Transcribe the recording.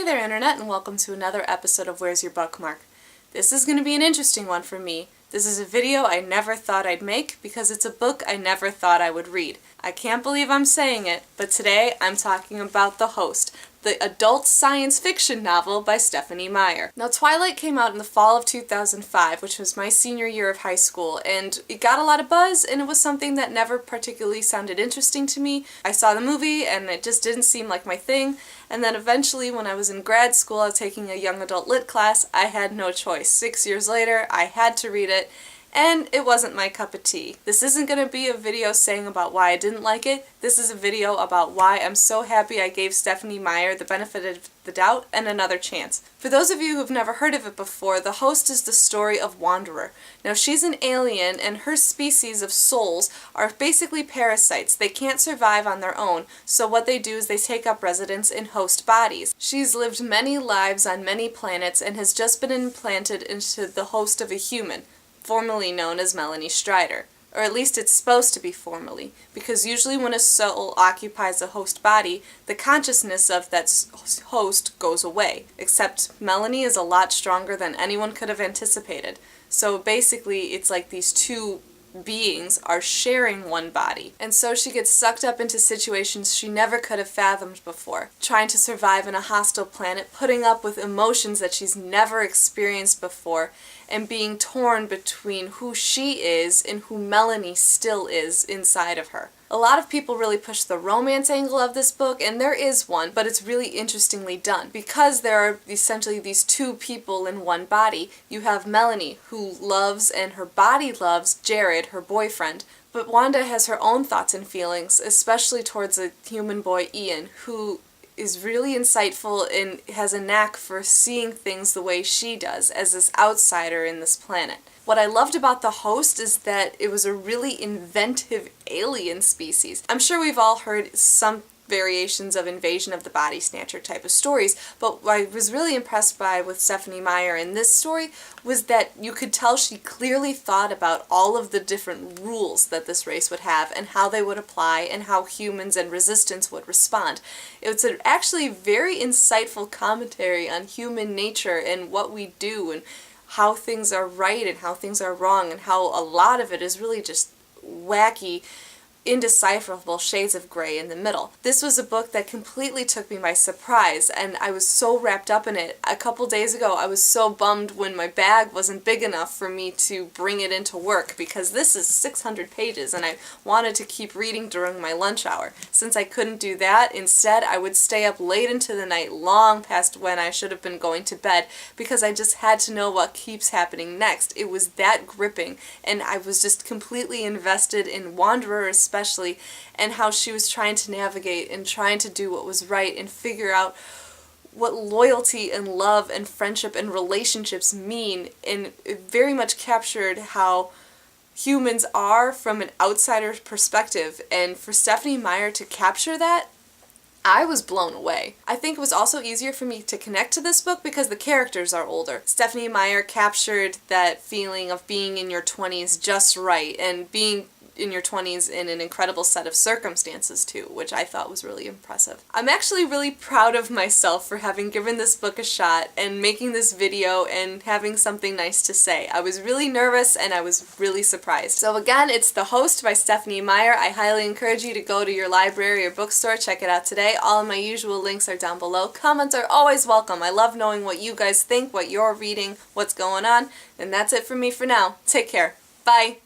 there, Internet, and welcome to another episode of Where's Your Bookmark? This is going to be an interesting one for me. This is a video I never thought I'd make because it's a book I never thought I would read. I can't believe I'm saying it, but today I'm talking about The Host, the adult science fiction novel by Stephenie Meyer. Now, Twilight came out in the fall of 2005, which was my senior year of high school, and it got a lot of buzz, and it was something that never particularly sounded interesting to me. I saw the movie, and it just didn't seem like my thing, and then eventually, when I was in grad school, I was taking a young adult lit class, I had no choice. 6 years later, I had to read it, and it wasn't my cup of tea. This isn't going to be a video saying about why I didn't like it. This is a video about why I'm so happy I gave Stephenie Meyer the benefit of the doubt and another chance. For those of you who've never heard of it before, The Host is the story of Wanderer. Now, she's an alien, and her species of souls are basically parasites. They can't survive on their own, so what they do is they take up residence in host bodies. She's lived many lives on many planets and has just been implanted into the host of a human, formerly known as Melanie Strider. Or at least it's supposed to be formally, because usually when a soul occupies a host body, the consciousness of that host goes away. Except Melanie is a lot stronger than anyone could have anticipated. So basically it's like these two beings are sharing one body. And so she gets sucked up into situations she never could have fathomed before, trying to survive in a hostile planet, putting up with emotions that she's never experienced before, and being torn between who she is and who Melanie still is inside of her. A lot of people really push the romance angle of this book, and there is one, but it's really interestingly done. Because there are essentially these two people in one body, you have Melanie, who loves and her body loves Jared, her boyfriend, but Wanda has her own thoughts and feelings, especially towards a human boy, Ian, who is really insightful and has a knack for seeing things the way she does as this outsider in this planet. What I loved about The Host is that it was a really inventive alien species. I'm sure we've all heard some variations of Invasion of the Body Snatcher type of stories, but what I was really impressed by with Stephenie Meyer in this story was that you could tell she clearly thought about all of the different rules that this race would have and how they would apply and how humans and resistance would respond. It's an actually very insightful commentary on human nature and what we do and how things are right and how things are wrong and how a lot of it is really just wacky, indecipherable shades of gray in the middle. This was a book that completely took me by surprise, and I was so wrapped up in it. A couple days ago, I was so bummed when my bag wasn't big enough for me to bring it into work, because this is 600 pages, and I wanted to keep reading during my lunch hour. Since I couldn't do that, instead I would stay up late into the night, long past when I should have been going to bed, because I just had to know what keeps happening next. It was that gripping, and I was just completely invested in Wanderer especially, and how she was trying to navigate and trying to do what was right and figure out what loyalty and love and friendship and relationships mean, and it very much captured how humans are from an outsider's perspective, and for Stephenie Meyer to capture that, I was blown away. I think it was also easier for me to connect to this book because the characters are older. Stephenie Meyer captured that feeling of being in your 20s just right, and being in your 20s in an incredible set of circumstances too, which I thought was really impressive. I'm actually really proud of myself for having given this book a shot and making this video and having something nice to say. I was really nervous and I was really surprised. So again, it's The Host by Stephenie Meyer. I highly encourage you to go to your library or bookstore, check it out today. All of my usual links are down below. Comments are always welcome. I love knowing what you guys think, what you're reading, what's going on, and that's it for me for now. Take care. Bye!